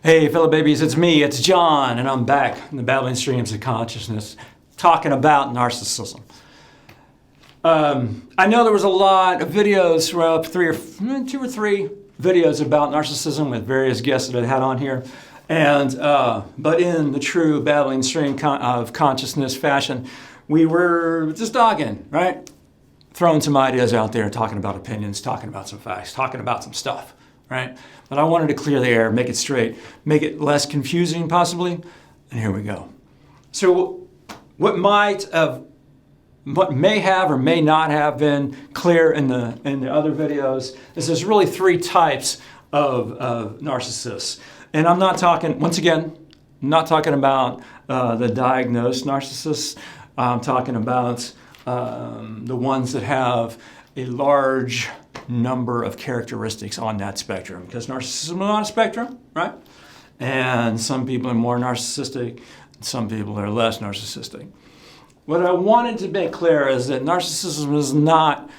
Hey, fellow babies, it's me, it's John, and I'm back in the battling streams of consciousness talking about narcissism. I know there was a lot of videos, two or three videos about narcissism with various guests that I had on here. And but in the true battling stream of consciousness fashion, we were just dogging, right? Throwing some ideas out there, talking about opinions, talking about some facts, talking about some stuff, right? But I wanted to clear the air, make it straight, make it less confusing possibly, and here we go. So what may have or may not have been clear in the other videos is there's really three types of narcissists. And I'm not talking, once again, I'm not talking about the diagnosed narcissists. I'm talking about the ones that have a large number of characteristics on that spectrum, because narcissism is on a spectrum, right? And some people are more narcissistic, some people are less narcissistic. What I wanted to make clear is that narcissism is not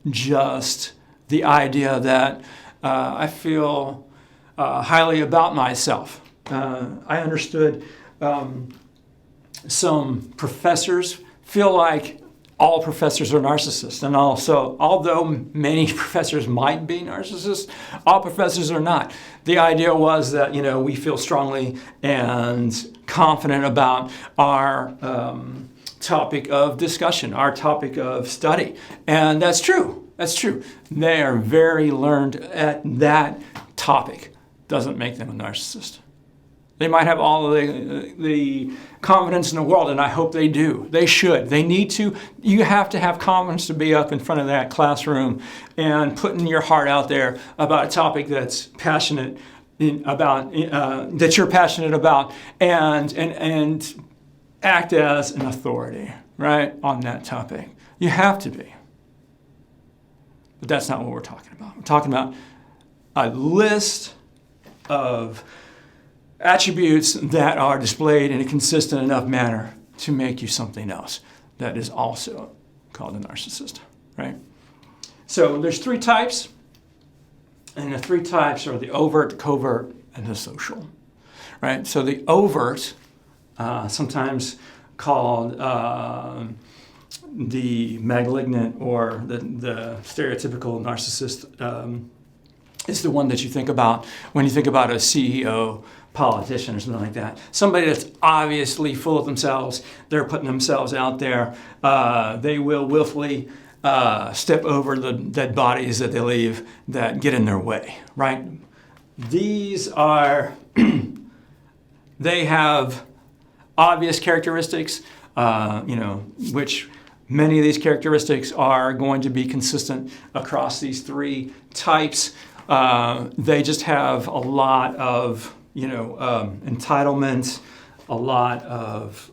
just the idea that I feel highly about myself. I understood some professors feel like all professors are narcissists, and also, although many professors might be narcissists, all professors are not. The idea was that, we feel strongly and confident about our topic of discussion, our topic of study, and that's true. That's true. They are very learned at that topic. Doesn't make them a narcissist. They might have all of the confidence in the world, and I hope they do. They should. They need to. You have to have confidence to be up in front of that classroom and putting your heart out there about a topic that's passionate about, that you're passionate about, and act as an authority, right, on that topic. You have to be. But that's not what we're talking about. We're talking about a list of attributes that are displayed in a consistent enough manner to make you something else that is also called a narcissist, right? So there's three types, and the three types are the overt, the covert, and the social, right? So the overt, sometimes called the malignant or the stereotypical narcissist, is the one that you think about when you think about a CEO, politician, or something like that. Somebody that's obviously full of themselves. They're putting themselves out there. They will willfully step over the dead bodies that they leave that get in their way, right? These are, they have obvious characteristics, which many of these characteristics are going to be consistent across these three types. They just have a lot of entitlement, a lot of,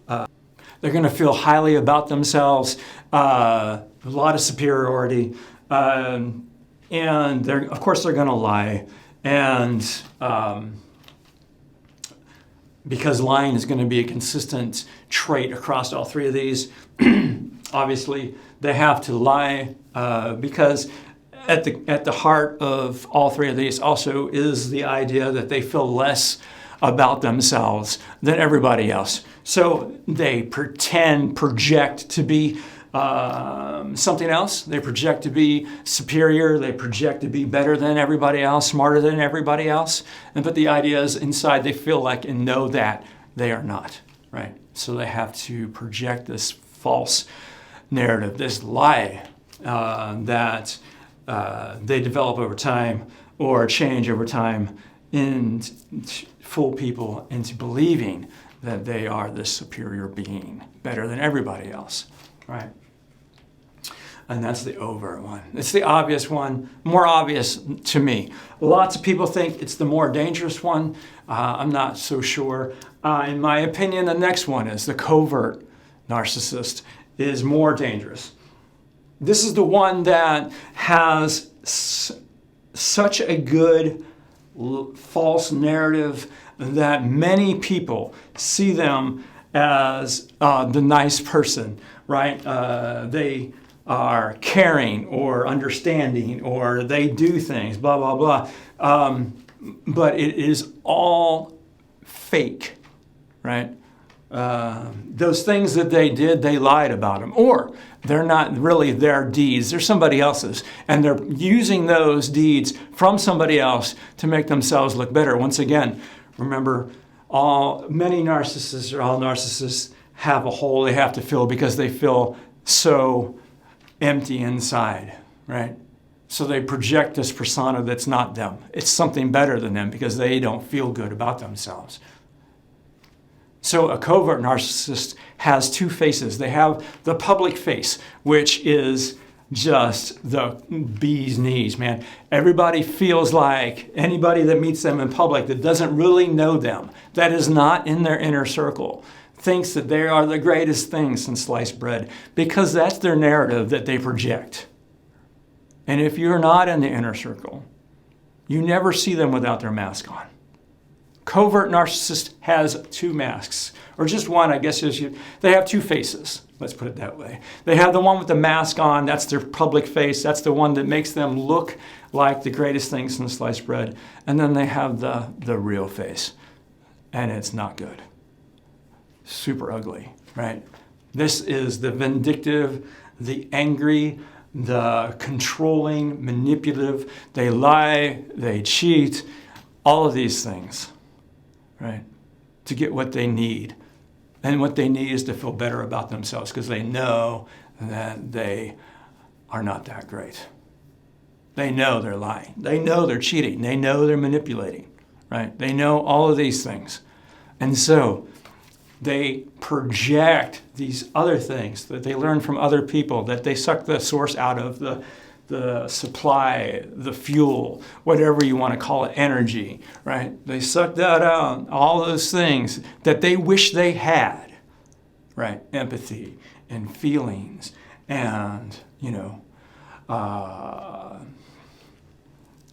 they're going to feel highly about themselves, a lot of superiority, and of course they're going to lie, and because lying is going to be a consistent trait across all three of these, obviously they have to lie because at the heart of all three of these also is the idea that they feel less about themselves than everybody else. So they project to be something else. They project to be superior. They project to be better than everybody else, smarter than everybody else. But the idea is inside they feel like and know that they are not, right? So they have to project this false narrative, this lie that they develop over time or change over time and fool people into believing that they are this superior being, better than everybody else, right? And that's the overt one. It's the obvious one, more obvious to me. Lots of people think it's the more dangerous one. I'm not so sure. In my opinion, the next one is the covert narcissist is more dangerous. This is the one that has such a good false narrative that many people see them as the nice person, right? They are caring or understanding or they do things, blah, blah, blah. but it is all fake, right? Those things that they did, they lied about them, or they're not really their deeds, they're somebody else's, and they're using those deeds from somebody else to make themselves look better. Once again, remember, many narcissists, or all narcissists, have a hole they have to fill because they feel so empty inside, right? So they project this persona that's not them. It's something better than them because they don't feel good about themselves. So a covert narcissist has two faces. They have the public face, which is just the bee's knees, man. Everybody feels like anybody that meets them in public that doesn't really know them, that is not in their inner circle, thinks that they are the greatest thing since sliced bread, because that's their narrative that they project. And if you're not in the inner circle, you never see them without their mask on. Covert narcissist has two masks, or just one, I guess. They have two faces, let's put it that way. They have the one with the mask on, that's their public face, that's the one that makes them look like the greatest thing since sliced bread. And then they have the real face, and it's not good. Super ugly, right? This is the vindictive, the angry, the controlling, manipulative. They lie, they cheat, all of these things, right? To get what they need. And what they need is to feel better about themselves because they know that they are not that great. They know they're lying. They know they're cheating. They know they're manipulating, right? They know all of these things. And so they project these other things that they learn from other people, that they suck the source out of, the supply, the fuel, whatever you want to call it, energy, right? They suck that out, all those things that they wish they had, right? Empathy and feelings and,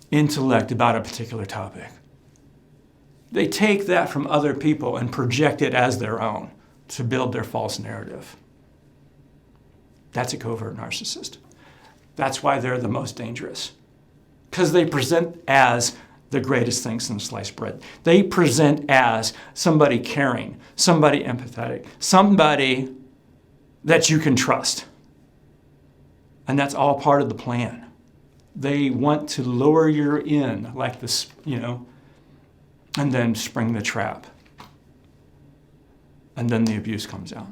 intellect about a particular topic. They take that from other people and project it as their own to build their false narrative. That's a covert narcissist. That's why they're the most dangerous. Because they present as the greatest thing since sliced bread. They present as somebody caring, somebody empathetic, somebody that you can trust. And that's all part of the plan. They want to lure you in like this, and then spring the trap. And then the abuse comes out.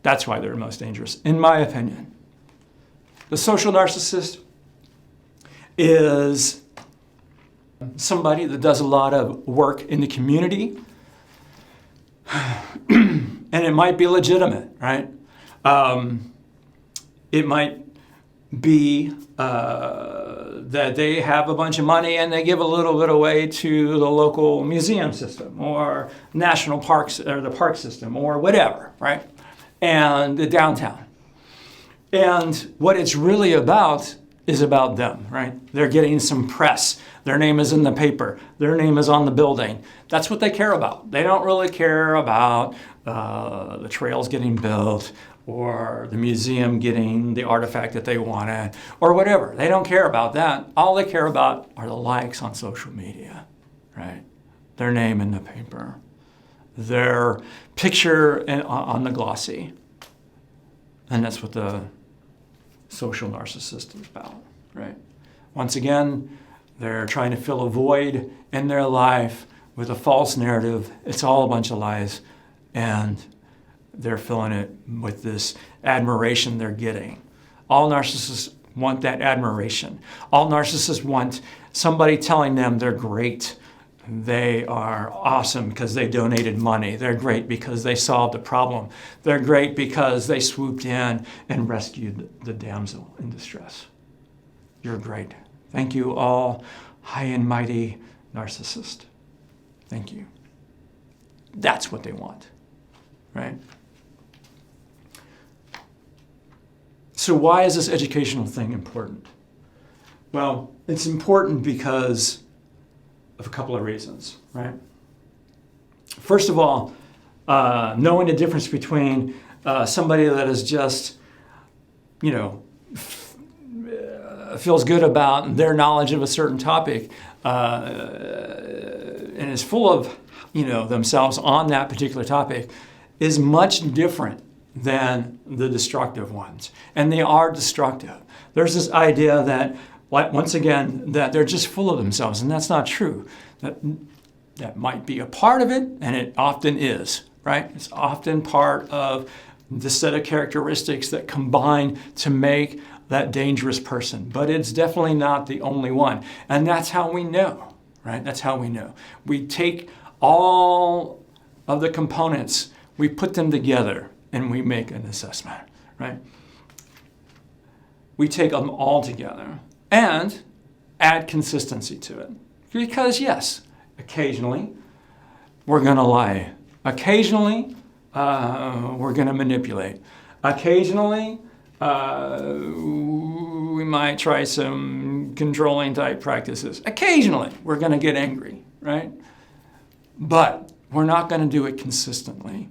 That's why they're most dangerous, in my opinion. The social narcissist is somebody that does a lot of work in the community. And it might be legitimate, right? It might be that they have a bunch of money and they give a little bit away to the local museum system or national parks or the park system or whatever, right? And the downtown. And what it's really about is about them, right? They're getting some press. Their name is in the paper. Their name is on the building. That's what they care about. They don't really care about the trails getting built or the museum getting the artifact that they wanted, or whatever. They don't care about that. All they care about are the likes on social media, right? Their name in the paper, their picture on the glossy. And that's what the social narcissist is about, right? Once again, they're trying to fill a void in their life with a false narrative. It's all a bunch of lies, and they're filling it with this admiration they're getting. All narcissists want that admiration. All narcissists want somebody telling them they're great. They are awesome because they donated money. They're great because they solved a problem. They're great because they swooped in and rescued the damsel in distress. You're great. Thank you all, high and mighty narcissist. Thank you. That's what they want, right? So why is this educational thing important? Well, it's important because of a couple of reasons, right? First of all, knowing the difference between somebody that is just, feels good about their knowledge of a certain topic, and is full of, themselves on that particular topic, is much different than the destructive ones. And they are destructive. There's this idea that, once again, that they're just full of themselves, and that's not true. That might be a part of it, and it often is, right? It's often part of the set of characteristics that combine to make that dangerous person. But it's definitely not the only one. And that's how we know, right? That's how we know. We take all of the components, we put them together, and we make an assessment, right? We take them all together and add consistency to it. Because yes, occasionally we're going to lie. Occasionally we're going to manipulate. Occasionally we might try some controlling type practices. Occasionally we're going to get angry, right? But we're not going to do it consistently,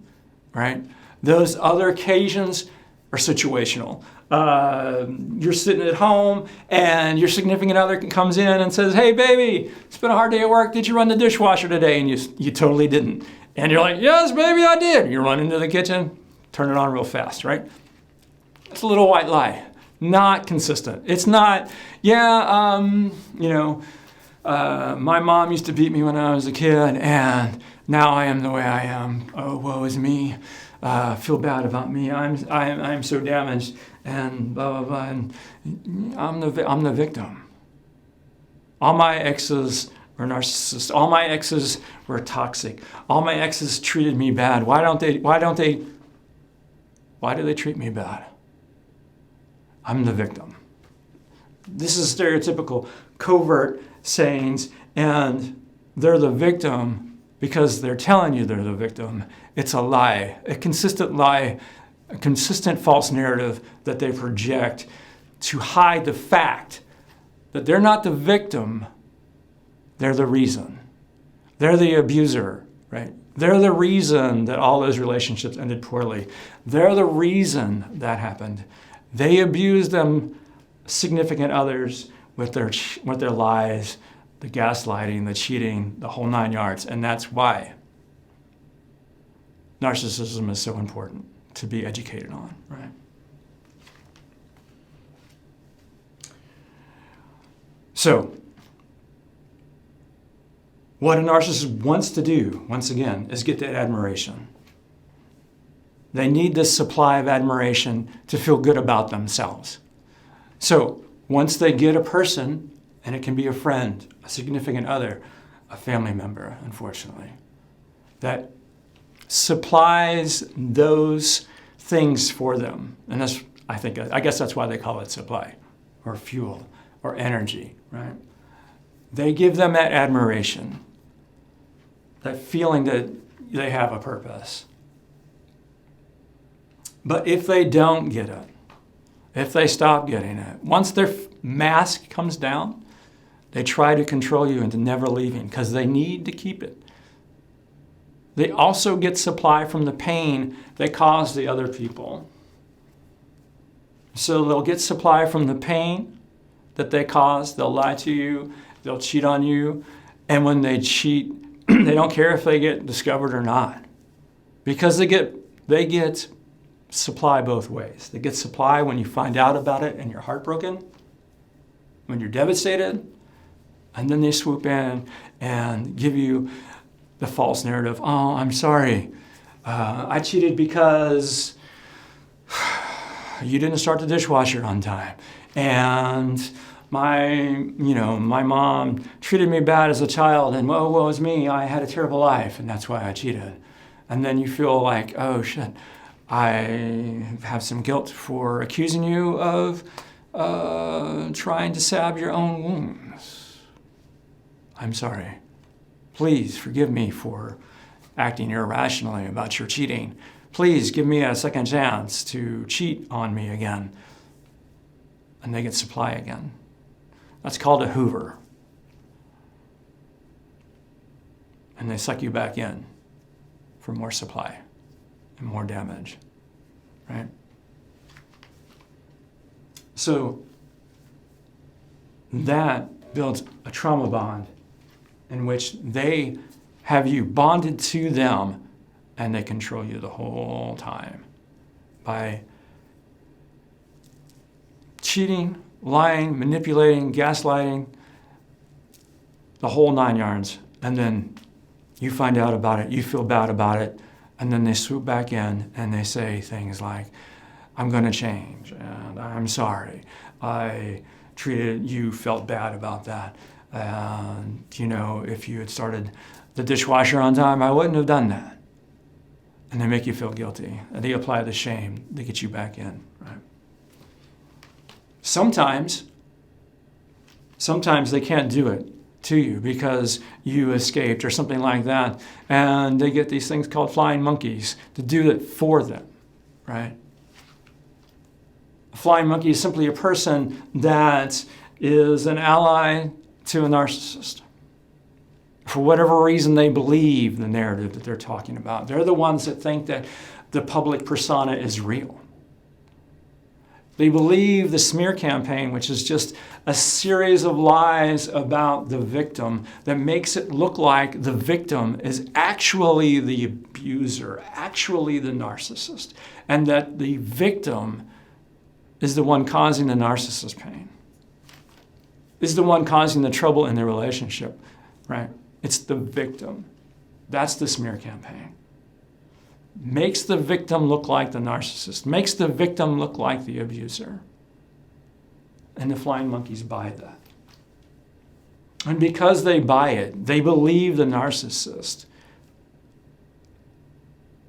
right? Those other occasions are situational. You're sitting at home and your significant other comes in and says, "Hey baby, it's been a hard day at work. Did you run the dishwasher today?" And you totally didn't. And you're like, "Yes, baby, I did." You run into the kitchen, turn it on real fast, right? It's a little white lie. Not consistent. It's not, my mom used to beat me when I was a kid, and now I am the way I am. Oh, woe is me. Feel bad about me. I'm so damaged, and blah blah blah. And I'm the victim. All my exes were narcissists. All my exes were toxic. All my exes treated me bad. Why do they treat me bad? I'm the victim. This is stereotypical, covert sayings, and they're the victim because they're telling you they're the victim. It's a lie, a consistent lie, a consistent false narrative that they project to hide the fact that they're not the victim, they're the reason. They're the abuser, right? They're the reason that all those relationships ended poorly. They're the reason that happened. They abused them significant others with their lies, the gaslighting, the cheating, the whole 9 yards. And that's why narcissism is so important to be educated on, right? So, what a narcissist wants to do, once again, is get that admiration. They need this supply of admiration to feel good about themselves. So, once they get a person, and it can be a friend, a significant other, a family member, unfortunately, that supplies those things for them. And I guess that's why they call it supply, or fuel, or energy, right? They give them that admiration, that feeling that they have a purpose. But if they don't get it, if they stop getting it, once their mask comes down, they try to control you into never leaving because they need to keep it. They also get supply from the pain they cause the other people. So they'll get supply from the pain that they cause. They'll lie to you. They'll cheat on you. And when they cheat, they don't care if they get discovered or not, because they get supply both ways. They get supply when you find out about it and you're heartbroken, when you're devastated, and then they swoop in and give you the false narrative. "Oh, I'm sorry. I cheated because you didn't start the dishwasher on time. And my mom treated me bad as a child, and woe was me. I had a terrible life, and that's why I cheated." And then you feel like, "Oh shit, I have some guilt for accusing you of trying to salve your own wounds. I'm sorry. Please forgive me for acting irrationally about your cheating. Please give me a second chance to cheat on me again." And they get supply again. That's called a Hoover. And they suck you back in for more supply and more damage, right? So that builds a trauma bond in which they have you bonded to them and they control you the whole time by cheating, lying, manipulating, gaslighting, the whole 9 yards. And then you find out about it, you feel bad about it, and then they swoop back in and they say things like, I'm going to change, and I'm sorry. I treated you, felt bad about that. And, if you had started the dishwasher on time, I wouldn't have done that. And they make you feel guilty. And they apply the shame. They get you back in, right? Sometimes they can't do it to you because you escaped or something like that. And they get these things called flying monkeys to do it for them, right? A flying monkey is simply a person that is an ally to a narcissist. For whatever reason, they believe the narrative that they're talking about. They're the ones that think that the public persona is real. They believe the smear campaign, which is just a series of lies about the victim that makes it look like the victim is actually the abuser, actually the narcissist, and that the victim is the one causing the narcissist pain, is the one causing the trouble in the relationship, right? It's the victim. That's the smear campaign. Makes the victim look like the narcissist, makes the victim look like the abuser. And the flying monkeys buy that. And because they buy it, they believe the narcissist.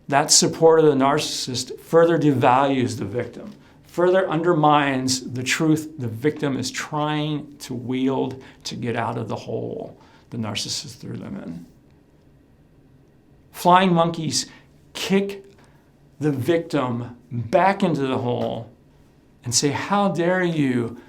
That support of the narcissist further devalues the victim, further undermines the truth the victim is trying to wield to get out of the hole the narcissist threw them in. Flying monkeys kick the victim back into the hole and say, how dare you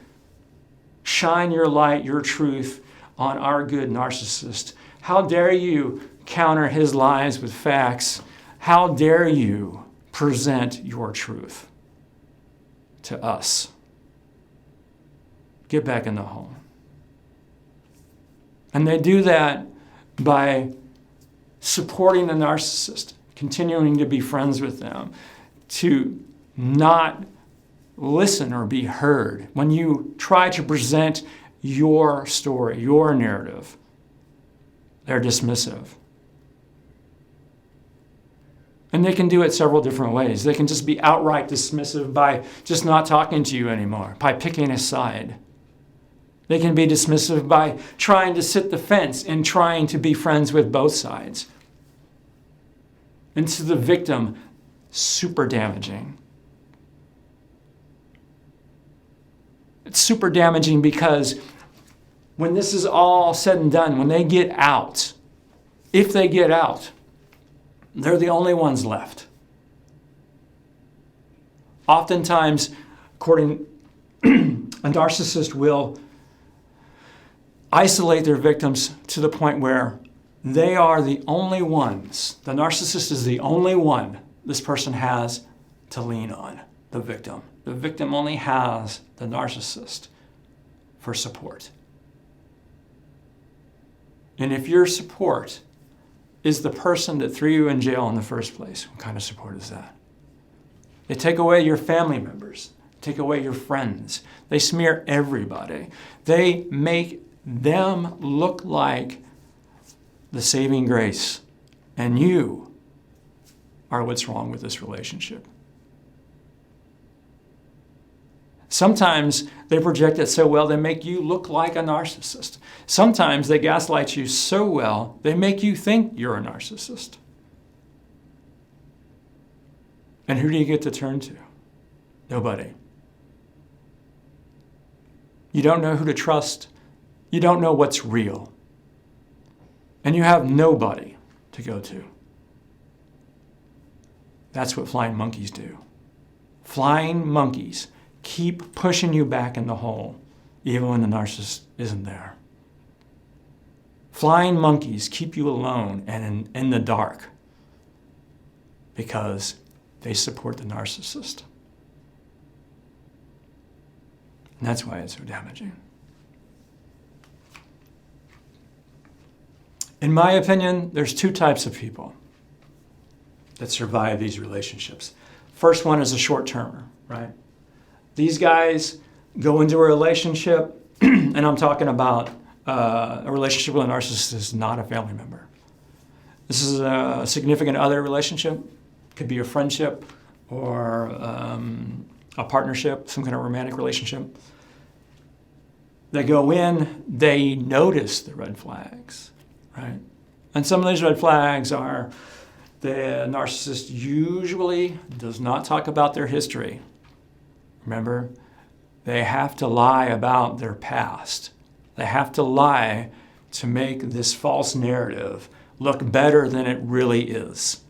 shine your light, your truth on our good narcissist? How dare you counter his lies with facts? How dare you present your truth to us? Get back in the hole. And they do that by supporting the narcissist, continuing to be friends with them, to not listen or be heard. When you try to present your story, your narrative, they're dismissive. And they can do it several different ways. They can just be outright dismissive by just not talking to you anymore, by picking a side. They can be dismissive by trying to sit the fence and trying to be friends with both sides. And to the victim, super damaging. It's super damaging because when this is all said and done, when they get out, if they get out, they're the only ones left. Oftentimes, a narcissist will isolate their victims to the point where they are the only ones. The narcissist is the only one this person has to lean on, the victim. The victim only has the narcissist for support. And if your support is the person that threw you in jail in the first place, what kind of support is that? They take away your family members, take away your friends. They smear everybody. They make them look like the saving grace, and you are what's wrong with this relationship. Sometimes they project it so well they make you look like a narcissist. Sometimes they gaslight you so well they make you think you're a narcissist. And who do you get to turn to? Nobody. You don't know who to trust. You don't know what's real. And you have nobody to go to. That's what flying monkeys do. Flying monkeys keep pushing you back in the hole, even when the narcissist isn't there. Flying monkeys keep you alone and in the dark because they support the narcissist. And that's why it's so damaging. In my opinion, there's two types of people that survive these relationships. First one is a short-termer, right? These guys go into a relationship, and I'm talking about a relationship with a narcissist, not a family member. This is a significant other relationship. Could be a friendship or a partnership, some kind of romantic relationship. They go in, they notice the red flags, right? And some of these red flags are the narcissist usually does not talk about their history. Remember, they have to lie about their past. They have to lie to make this false narrative look better than it really is,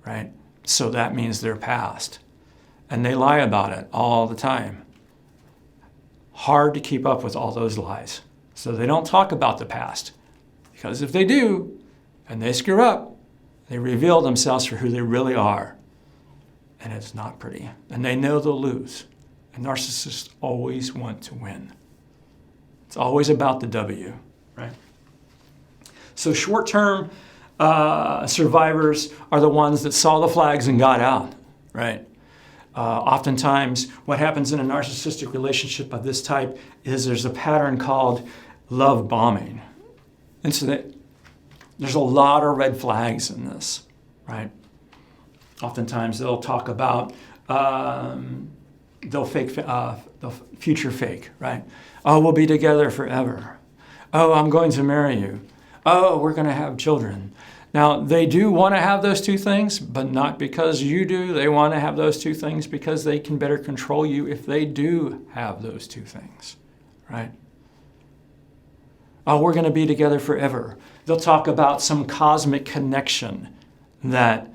right? So that means their past. And they lie about it all the time. Hard to keep up with all those lies. So they don't talk about the past. Because if they do, and they screw up, they reveal themselves for who they really are. And it's not pretty. And they know they'll lose. And narcissists always want to win. It's always about the W, right? So short-term survivors are the ones that saw the flags and got out, right? Oftentimes, what happens in a narcissistic relationship of this type is there's a pattern called love bombing. And so there's a lot of red flags in this, right? Oftentimes, they'll talk about, they'll future fake, right? Oh, we'll be together forever. Oh, I'm going to marry you. Oh, we're going to have children. Now, they do want to have those two things, but not because you do. They want to have those two things because they can better control you if they do have those two things, right? Oh, we're going to be together forever. They'll talk about some cosmic connection that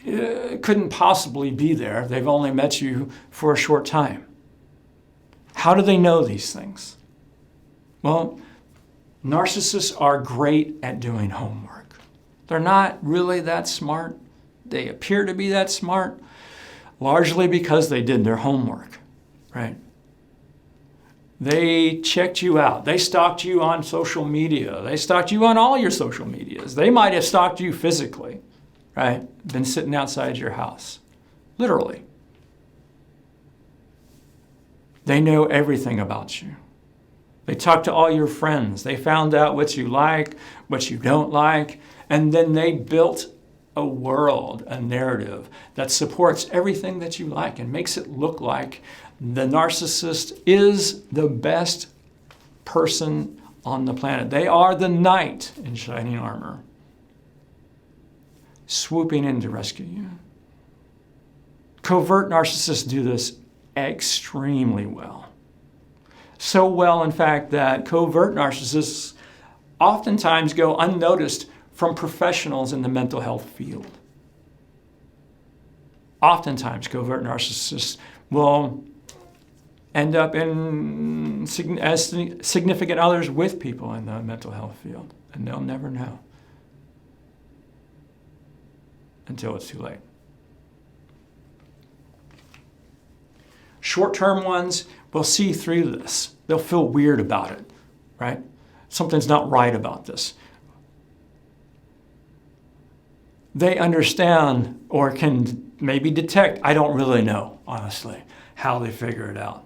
couldn't possibly be there. They've only met you for a short time. How do they know these things? Well, narcissists are great at doing homework. They're not really that smart. They appear to be that smart, largely because they did their homework, right? They checked you out. They stalked you on social media. They stalked you on all your social medias. They might have stalked you physically, right? Been sitting outside your house, literally. They know everything about you. They talked to all your friends. They found out what you like, what you don't like, and then they built a world, a narrative that supports everything that you like and makes it look like the narcissist is the best person on the planet. They are the knight in shining armor, swooping in to rescue you. Covert narcissists do this extremely well. So well, in fact, that covert narcissists oftentimes go unnoticed from professionals in the mental health field. Oftentimes, covert narcissists will end up as significant others with people in the mental health field, and they'll never know until it's too late. Short-term ones will see through this. They'll feel weird about it, right? Something's not right about this. They understand or can maybe detect, I don't really know, honestly, how they figure it out.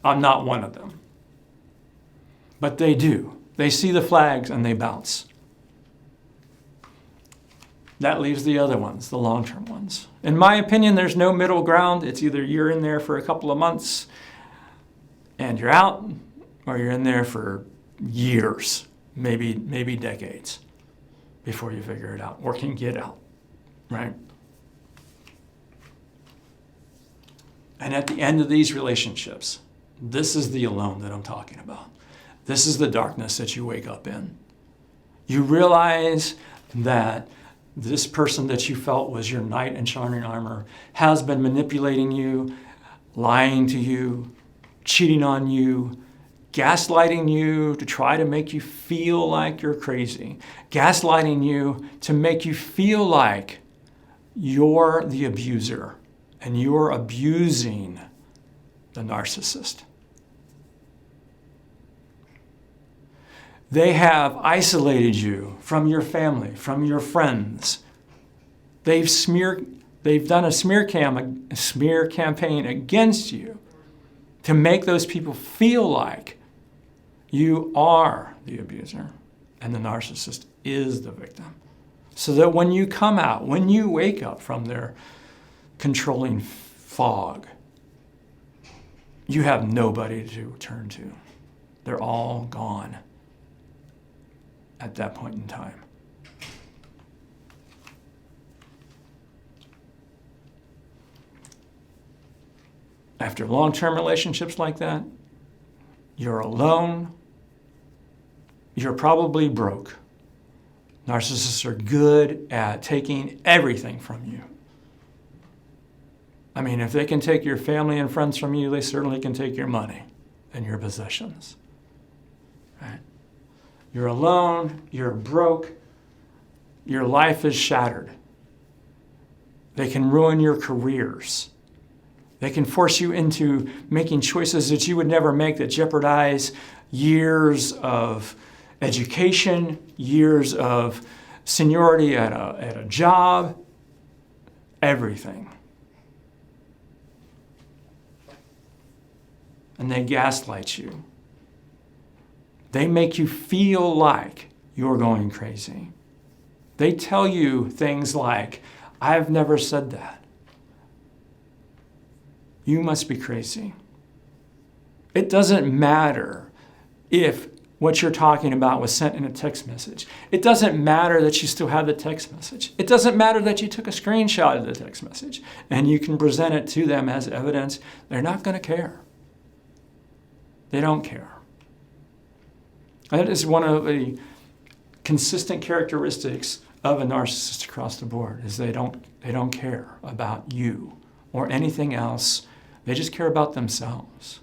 I'm not one of them. But they do. They see the flags and they bounce. That leaves the other ones, the long-term ones. In my opinion, there's no middle ground. It's either you're in there for a couple of months and you're out, or you're in there for years, maybe decades before you figure it out or can get out, right? And at the end of these relationships, this is the alone that I'm talking about. This is the darkness that you wake up in. You realize that this person that you felt was your knight in shining armor has been manipulating you, lying to you, cheating on you, gaslighting you to try to make you feel like you're crazy, gaslighting you to make you feel like you're the abuser and you're abusing the narcissist. They have isolated you from your family, from your friends. They've done a smear campaign against you to make those people feel like you are the abuser and the narcissist is the victim. So that when you come out, when you wake up from their controlling fog, you have nobody to turn to. They're all gone at that point in time. After long-term relationships like that, you're alone, you're probably broke. Narcissists are good at taking everything from you. I mean, if they can take your family and friends from you, they certainly can take your money and your possessions. Right? You're alone, you're broke, your life is shattered. They can ruin your careers. They can force you into making choices that you would never make that jeopardize years of education, years of seniority at a job, everything. And they gaslight you. They make you feel like you're going crazy. They tell you things like, I've never said that. You must be crazy. It doesn't matter if what you're talking about was sent in a text message. It doesn't matter that you still have the text message. It doesn't matter that you took a screenshot of the text message and you can present it to them as evidence. They're not going to care. They don't care. That is one of the consistent characteristics of a narcissist across the board, is they don't care about you or anything else. They just care about themselves.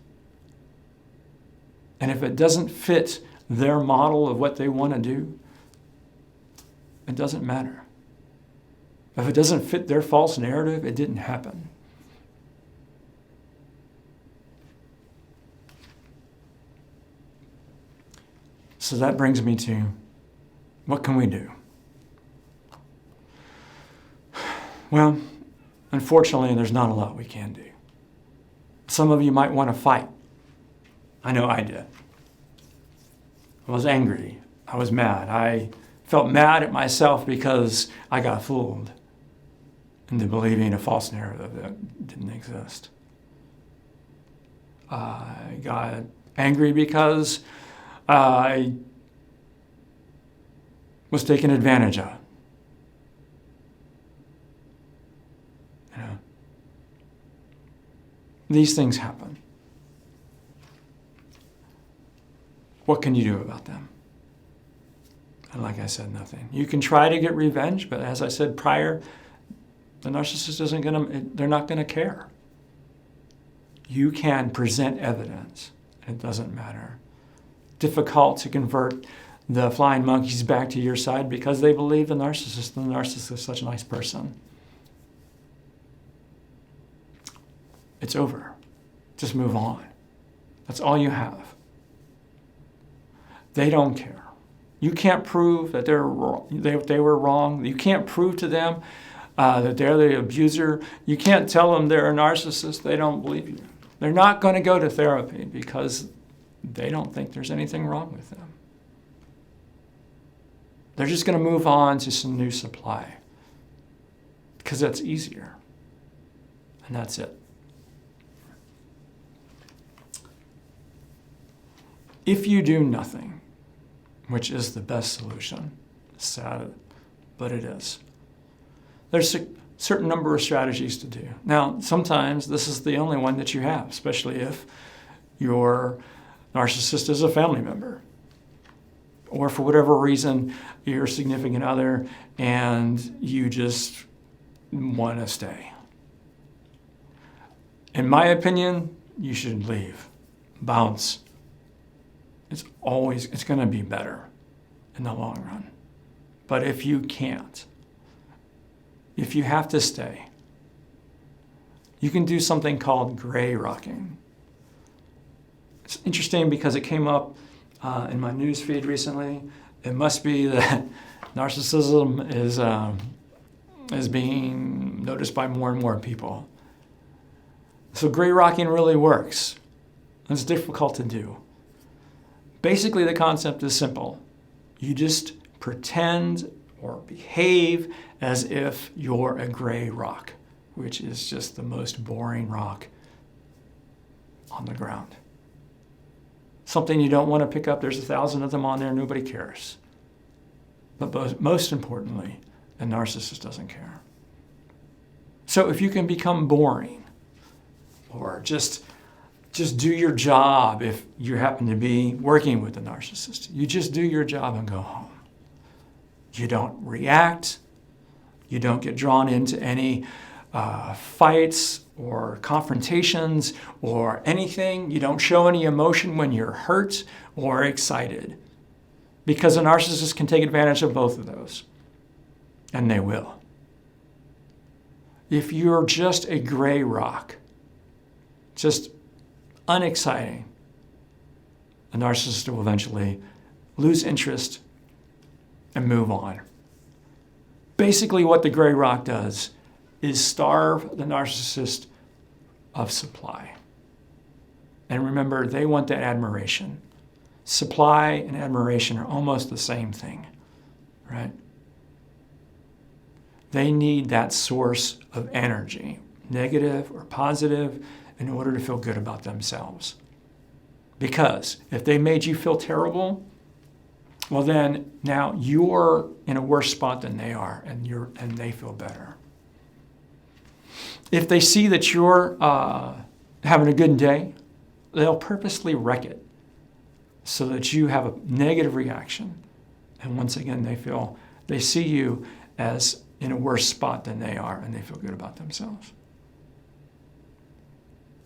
And if it doesn't fit their model of what they want to do, it doesn't matter. If it doesn't fit their false narrative, it didn't happen. So that brings me to, what can we do? Well, unfortunately, there's not a lot we can do. Some of you might want to fight. I know I did. I was angry. I was mad. I felt mad at myself because I got fooled into believing a false narrative that didn't exist. I got angry because I was taken advantage of. You know, these things happen. What can you do about them? And like I said, nothing. You can try to get revenge, but as I said prior, the narcissist they're not gonna care. You can present evidence, and it doesn't matter. Difficult to convert the flying monkeys back to your side because they believe the narcissist is such a nice person. It's over. Just move on. That's all you have. They don't care. You can't prove that they were wrong. You can't prove to them that they're the abuser. You can't tell them they're a narcissist. They don't believe you. They're not going to go to therapy because they don't think there's anything wrong with them. They're just going to move on to some new supply because that's easier. And that's it. If you do nothing, which is the best solution, sad, but it is, there's a certain number of strategies to do. Now, sometimes this is the only one that you have, especially if your narcissist is a family member, or for whatever reason, you're a significant other and you just want to stay. In my opinion, you should leave. Bounce. It's going to be better in the long run. But if you can't, if you have to stay, you can do something called gray rocking. It's interesting because it came up in my news feed recently. It must be that narcissism is being noticed by more and more people. So gray rocking really works. It's difficult to do. Basically, the concept is simple. You just pretend or behave as if you're a gray rock, which is just the most boring rock on the ground. Something you don't want to pick up. There's 1,000 of them on there. Nobody cares. But most importantly, a narcissist doesn't care. So if you can become boring or just do your job, if you happen to be working with a narcissist, you just do your job and go home. You don't react. You don't get drawn into any fights or confrontations or anything. You don't show any emotion when you're hurt or excited, because a narcissist can take advantage of both of those, and they will. If you're just a gray rock, just unexciting, a narcissist will eventually lose interest and move on. Basically, what the gray rock does is starve the narcissist of supply. And remember, they want that admiration. Supply and admiration are almost the same thing, right? They need that source of energy, negative or positive, in order to feel good about themselves. Because if they made you feel terrible, well then now you're in a worse spot than they are, and they feel better. If they see that you're having a good day, they'll purposely wreck it so that you have a negative reaction. And once again, they see you as in a worse spot than they are, and they feel good about themselves.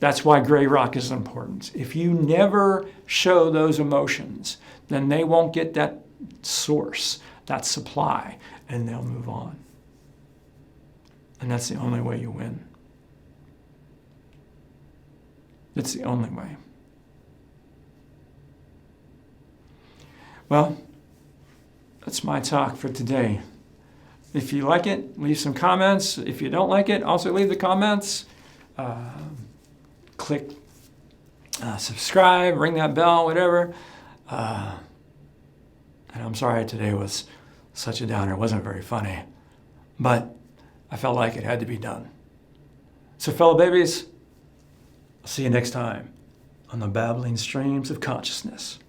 That's why gray rock is important. If you never show those emotions, then they won't get that source, that supply, and they'll move on. And that's the only way you win. It's the only way. Well, that's my talk for today. If you like it, leave some comments. If you don't like it, also leave the comments. Click subscribe, ring that bell, whatever. And I'm sorry today was such a downer. It wasn't very funny, but I felt like it had to be done. So fellow babies, I'll see you next time on the Babbling Streams of Consciousness.